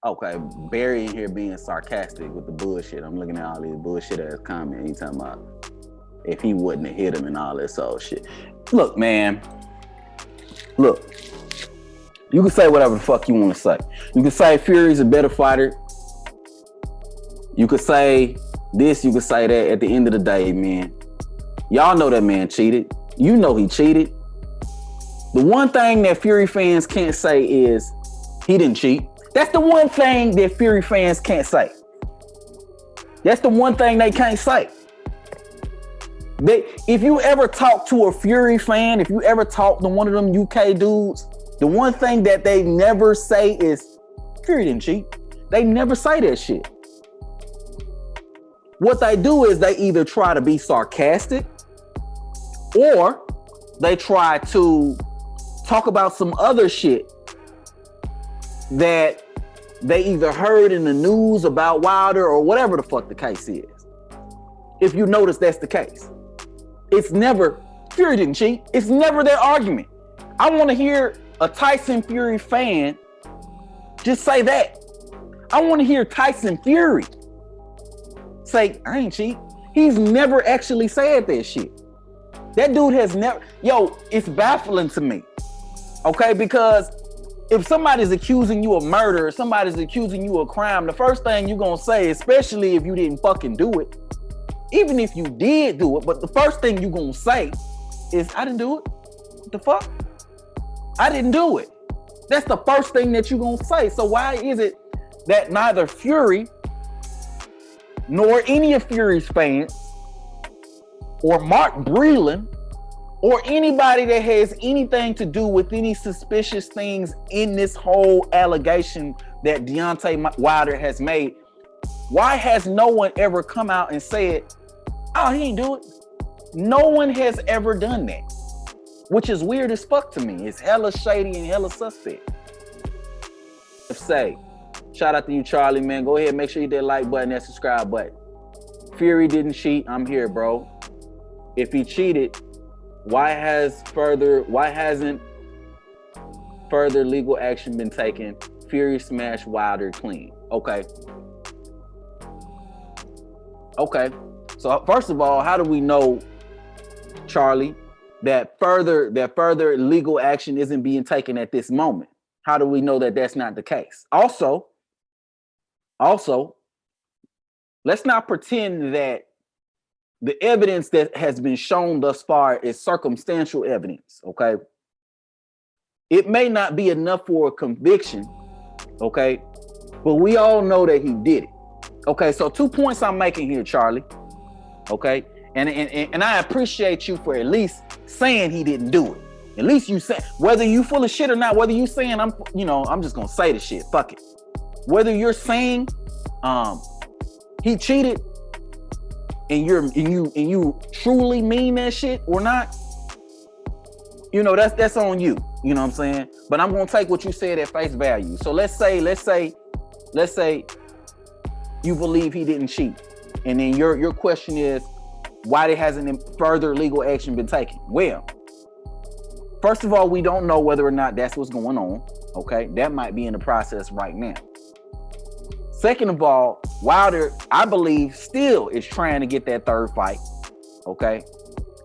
Okay, Barry in here being sarcastic with the bullshit. I'm looking at all these bullshit ass comments. He talking about if he wouldn't have hit him and all this old shit. Look, man. Look. You can say whatever the fuck you want to say. You can say Fury's a better fighter. You could say this, you could say that. At the end of the day, man, y'all know that man cheated. You know he cheated. The one thing that Fury fans can't say is he didn't cheat. That's the one thing that Fury fans can't say. That's the one thing they can't say. If you ever talk to a Fury fan, if you ever talk to one of them UK dudes, the one thing that they never say is Fury didn't cheat. They never say that shit. What they do is they either try to be sarcastic or they try to talk about some other shit that they either heard in the news about Wilder or whatever the fuck the case is. If you notice, that's the case. It's never Fury didn't cheat. It's never their argument. I want to hear a Tyson Fury fan just say that. I want to hear Tyson Fury say, I ain't cheat. He's never actually said that shit. That dude has never, it's baffling to me. Okay, because if somebody's accusing you of murder, somebody's accusing you of crime, the first thing you're gonna say, especially if you didn't fucking do it, even if you did do it, but the first thing you're gonna say is, I didn't do it. What the fuck? I didn't do it. That's the first thing that you're gonna say. So why is it that neither Fury nor any of Fury's fans or Mark Breland or anybody that has anything to do with any suspicious things in this whole allegation that Deontay Wilder has made, why has no one ever come out and said, oh, he didn't do it? No one has ever done that, which is weird as fuck to me. It's hella shady and hella suspect. Say, shout out to you, Charlie, man. Go ahead, make sure you hit that like button, that subscribe button. Fury didn't cheat. I'm here, bro. If he cheated, why hasn't further legal action been taken? Fury smashed Wilder clean. Okay. So first of all, how do we know, Charlie, that further legal action isn't being taken at this moment? How do we know that that's not the case? Also, let's not pretend that the evidence that has been shown thus far is circumstantial evidence, okay? It may not be enough for a conviction, okay? But we all know that he did it. Okay, so 2 points I'm making here, Charlie. Okay? And I appreciate you for at least saying he didn't do it. At least you say, whether you full of shit or not, whether you saying I'm just gonna say the shit. Fuck it. Whether you're saying he cheated and you truly mean that shit or not, that's on you. You know what I'm saying? But I'm gonna take what you said at face value. So let's say you believe he didn't cheat, and then your question is, why hasn't further legal action been taken? Well, first of all, we don't know whether or not that's what's going on. Okay, that might be in the process right now. Second of all, Wilder, I believe, still is trying to get that third fight. Okay,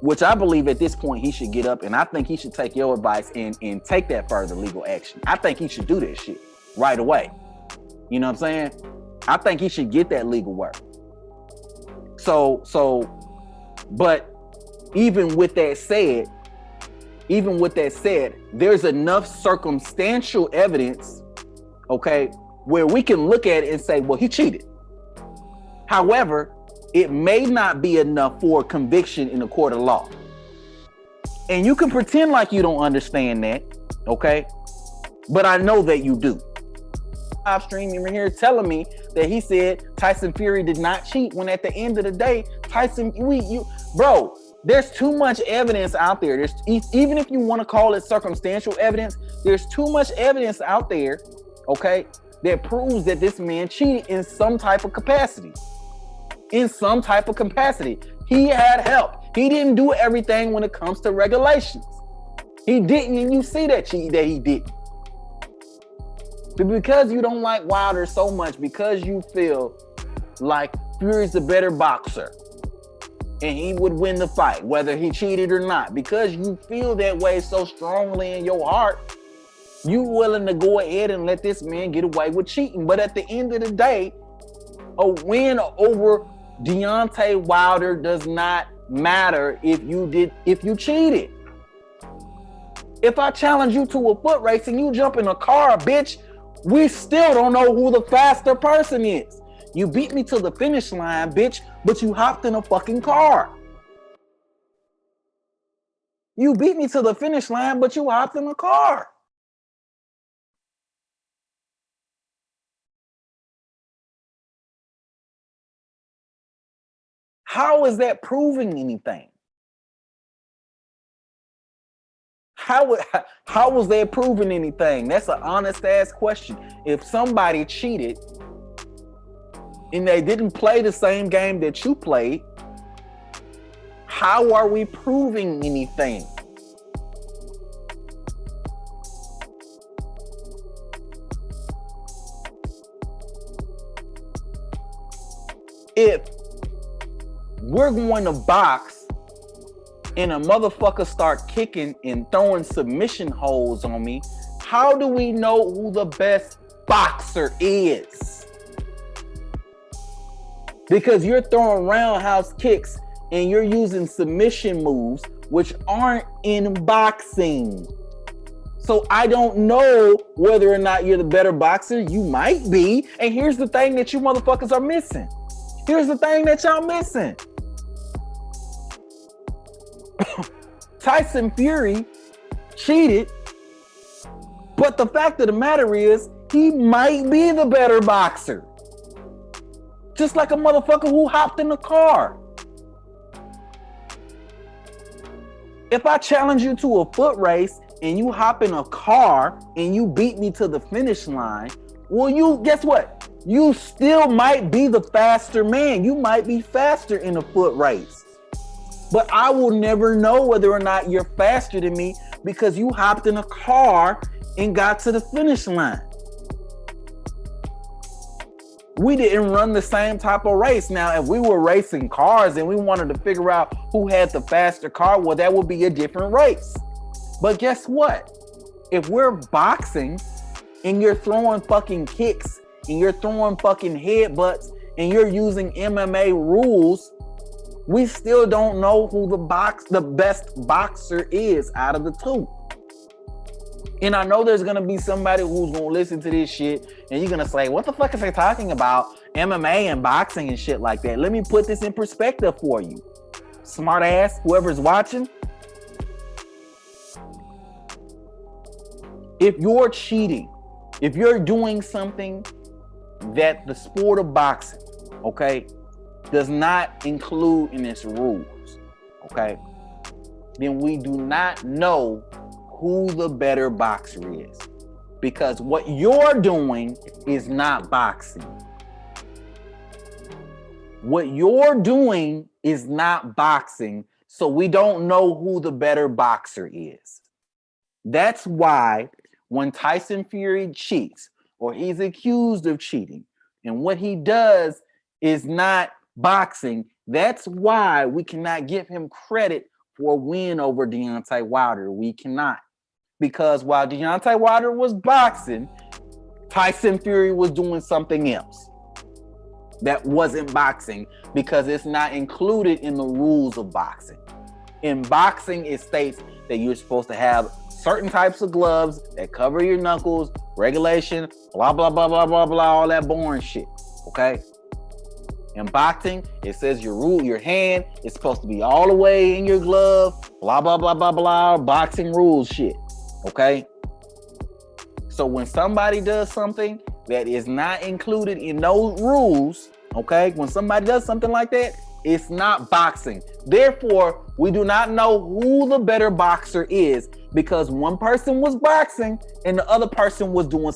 which I believe at this point he should get up, and I think he should take your advice and take that further legal action. I think he should do that shit right away. You know what I'm saying? I think he should get that legal work. But even with that said, there's enough circumstantial evidence, okay, where we can look at it and say, well, he cheated. However, it may not be enough for a conviction in a court of law. And you can pretend like you don't understand that, okay? But I know that you do. Live streaming here telling me that he said Tyson Fury did not cheat, when at the end of the day, bro, there's too much evidence out there. Even if you want to call it circumstantial evidence, there's too much evidence out there, okay, that proves that this man cheated in some type of capacity. He had help. He didn't do everything when it comes to regulations. He didn't, and you see that he didn't. But because you don't like Wilder so much, because you feel like Fury's the better boxer and he would win the fight, whether he cheated or not, because you feel that way so strongly in your heart, you willing to go ahead and let this man get away with cheating. But at the end of the day, a win over Deontay Wilder does not matter if you cheated. If I challenge you to a foot race and you jump in a car, bitch, we still don't know who the faster person is. You beat me to the finish line, bitch, but you hopped in a fucking car. You beat me to the finish line, but you hopped in a car. How is that proving anything? How was that proving anything? That's an honest ass question. If somebody cheated and they didn't play the same game that you played, how are we proving anything? If we're going to box and a motherfucker start kicking and throwing submission holds on me, how do we know who the best boxer is? Because you're throwing roundhouse kicks and you're using submission moves, which aren't in boxing. So I don't know whether or not you're the better boxer. You might be. And here's the thing that you motherfuckers are missing. Here's the thing that y'all missing. Tyson Fury cheated, but the fact of the matter is he might be the better boxer. Just like a motherfucker who hopped in the car. If I challenge you to a foot race and you hop in a car and you beat me to the finish line, well, you guess what? You still might be the faster man. You might be faster in a foot race. But I will never know whether or not you're faster than me because you hopped in a car and got to the finish line. We didn't run the same type of race. Now, if we were racing cars and we wanted to figure out who had the faster car, well, that would be a different race. But guess what? If we're boxing and you're throwing fucking kicks and you're throwing fucking headbutts and you're using MMA rules, we still don't know who the best boxer is out of the two. And I know there's gonna be somebody who's gonna listen to this shit and you're gonna say, what the fuck is they talking about? MMA and boxing and shit like that. Let me put this in perspective for you. Smart ass, whoever's watching. If you're cheating, if you're doing something that the sport of boxing, okay, does not include in its rules, okay, then we do not know who the better boxer is. Because what you're doing is not boxing. What you're doing is not boxing, so we don't know who the better boxer is. That's why when Tyson Fury cheats or he's accused of cheating and what he does is not boxing, that's why we cannot give him credit for a win over Deontay Wilder. We cannot. Because while Deontay Wilder was boxing, Tyson Fury was doing something else that wasn't boxing because it's not included in the rules of boxing. In boxing, it states that you're supposed to have certain types of gloves that cover your knuckles, regulation, blah, blah, blah, blah, blah, blah, all that boring shit, okay? In boxing, it says your hand is supposed to be all the way in your glove, blah, blah, blah, blah, blah, boxing rules shit, okay? So when somebody does something that is not included in those rules, okay, when somebody does something like that, it's not boxing. Therefore, we do not know who the better boxer is because one person was boxing and the other person was doing